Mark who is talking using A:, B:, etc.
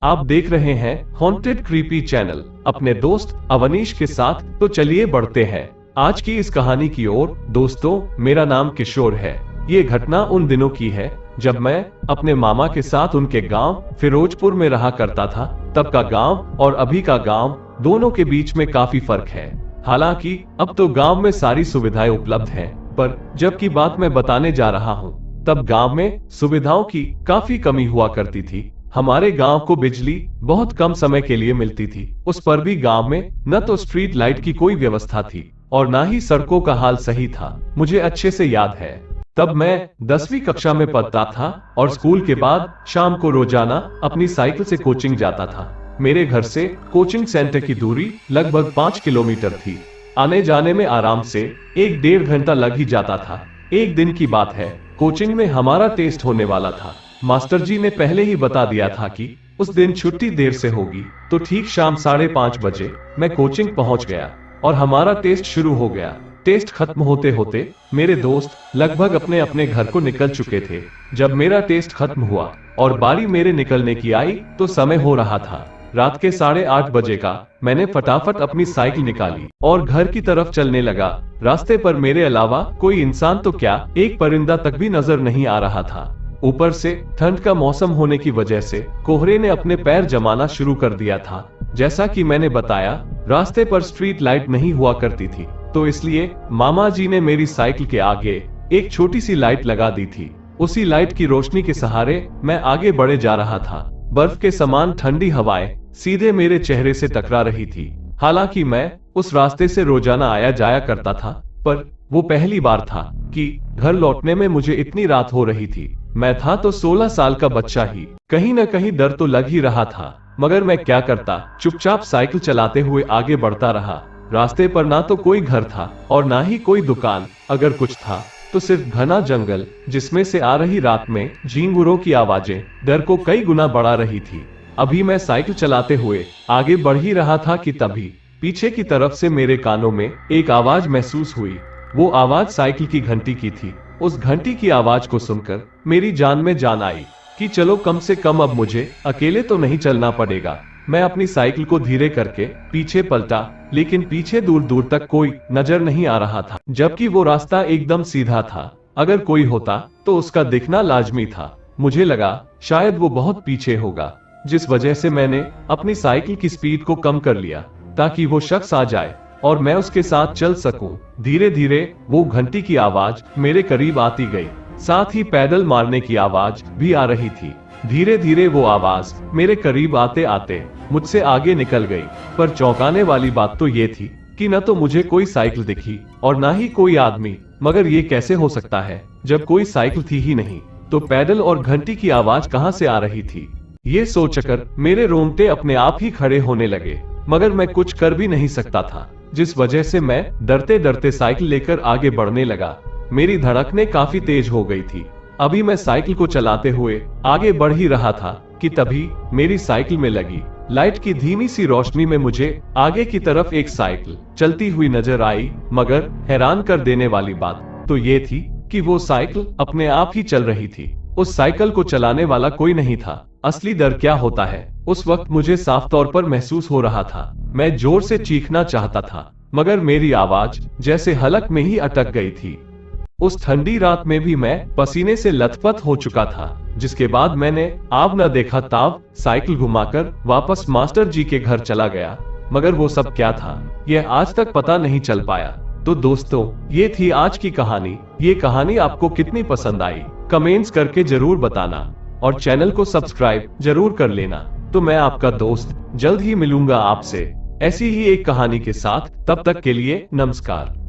A: आप देख रहे हैं हॉन्टेड क्रीपी चैनल अपने दोस्त अवनीश के साथ। तो चलिए बढ़ते हैं आज की इस कहानी की ओर। दोस्तों, मेरा नाम किशोर है। ये घटना उन दिनों की है जब मैं अपने मामा के साथ उनके गांव फिरोजपुर में रहा करता था। तब का गांव और अभी का गांव दोनों के बीच में काफी फर्क है। हालांकि अब तो गांव में सारी सुविधाएं उपलब्ध हैं, पर जब की बात मैं बताने जा रहा हूं, तब गांव में सुविधाओं की काफी कमी हुआ करती थी। हमारे गांव को बिजली बहुत कम समय के लिए मिलती थी। उस पर भी गांव में न तो स्ट्रीट लाइट की कोई व्यवस्था थी और न ही सड़कों का हाल सही था। मुझे अच्छे से याद है, तब मैं 10वीं कक्षा में पढ़ता था और स्कूल के बाद शाम को रोजाना अपनी साइकिल से कोचिंग जाता था। मेरे घर से कोचिंग सेंटर की दूरी लगभग 5 किलोमीटर थी। आने जाने में आराम से 1-1.5 घंटा लग ही जाता था। एक दिन की बात है, कोचिंग में हमारा टेस्ट होने वाला था। मास्टर जी ने पहले ही बता दिया था कि उस दिन छुट्टी देर से होगी, तो ठीक शाम 5:30 बजे मैं कोचिंग पहुंच गया और हमारा टेस्ट शुरू हो गया। टेस्ट खत्म होते होते मेरे दोस्त लगभग अपने अपने घर को निकल चुके थे। जब मेरा टेस्ट खत्म हुआ और बारी मेरे निकलने की आई, तो समय हो रहा था रात के 8:30 बजे का। मैंने फटाफट अपनी साइकिल निकाली और घर की तरफ चलने लगा। रास्ते पर मेरे अलावा कोई इंसान तो क्या, एक परिंदा तक भी नजर नहीं आ रहा था। ऊपर से ठंड का मौसम होने की वजह से कोहरे ने अपने पैर जमाना शुरू कर दिया था। जैसा कि मैंने बताया, रास्ते पर स्ट्रीट लाइट नहीं हुआ करती थी, तो इसलिए मामा जी ने मेरी साइकिल के आगे एक छोटी सी लाइट लगा दी थी। उसी लाइट की रोशनी के सहारे मैं आगे बढ़े जा रहा था। बर्फ के समान ठंडी हवाएं सीधे मेरे चेहरे से टकरा रही थी। हालांकि मैं उस रास्ते से रोजाना आया जाया करता था, पर वो पहली बार था कि घर लौटने में मुझे इतनी रात हो रही थी। मैं था तो 16 साल का बच्चा ही। कहीं न कहीं डर तो लग ही रहा था, मगर मैं क्या करता, चुपचाप साइकिल चलाते हुए आगे बढ़ता रहा। रास्ते पर ना तो कोई घर था और ना ही कोई दुकान। अगर कुछ था तो सिर्फ घना जंगल, जिसमें से आ रही रात में झींगुरों की आवाजें डर को कई गुना बढ़ा रही थी। अभी मैं साइकिल चलाते हुए आगे बढ़ ही रहा था कि तभी पीछे की तरफ से मेरे कानों में एक आवाज महसूस हुई। वो आवाज साइकिल की घंटी की थी। उस घंटी की आवाज को सुनकर मेरी जान में जान आई कि चलो, कम से कम अब मुझे अकेले तो नहीं चलना पड़ेगा। मैं अपनी साइकिल को धीरे करके पीछे पलटा, लेकिन पीछे दूर दूर तक कोई नजर नहीं आ रहा था, जबकि वो रास्ता एकदम सीधा था। अगर कोई होता तो उसका दिखना लाजमी था। मुझे लगा शायद वो बहुत पीछे होगा, जिस वजह से मैंने अपनी साइकिल की स्पीड को कम कर लिया ताकि वो शख्स आ जाए और मैं उसके साथ चल सकूं। धीरे धीरे वो घंटी की आवाज मेरे करीब आती गई, साथ ही पैडल मारने की आवाज भी आ रही थी। धीरे धीरे वो आवाज मेरे करीब आते आते मुझसे आगे निकल गई। पर चौंकाने वाली बात तो ये थी कि न तो मुझे कोई साइकिल दिखी और ना ही कोई आदमी। मगर ये कैसे हो सकता है, जब कोई साइकिल थी ही नहीं, तो पैडल और घंटी की आवाज कहां से आ रही थी? ये सोचकर मेरे रोंगटे अपने आप ही खड़े होने लगे, मगर मैं कुछ कर भी नहीं सकता था, जिस वजह से मैं डरते डरते साइकिल लेकर आगे बढ़ने लगा। मेरी धड़कनें काफी तेज हो गई थी। अभी मैं साइकिल को चलाते हुए आगे बढ़ ही रहा था कि तभी मेरी साइकिल में लगी लाइट की धीमी सी रोशनी में मुझे आगे की तरफ एक साइकिल चलती हुई नजर आई। मगर हैरान कर देने वाली बात तो ये थी कि वो साइकिल अपने आप ही चल रही थी। उस साइकिल को चलाने वाला कोई नहीं था। असली डर क्या होता है, उस वक्त मुझे साफ तौर पर महसूस हो रहा था। मैं जोर से चीखना चाहता था, मगर मेरी आवाज जैसे हलक में ही अटक गई थी। उस ठंडी रात में भी मैं पसीने से लथपथ हो चुका था, जिसके बाद मैंने आव न देखा ताव साइकिल घुमाकर वापस मास्टर जी के घर चला गया। मगर वो सब क्या था, यह आज तक पता नहीं चल पाया। तो दोस्तों, ये थी आज की कहानी। ये कहानी आपको कितनी पसंद आई, कमेंट्स करके जरूर बताना और चैनल को सब्सक्राइब जरूर कर लेना। तो मैं आपका दोस्त जल्द ही मिलूंगा आपसे ऐसी ही एक कहानी के साथ। तब तक के लिए नमस्कार।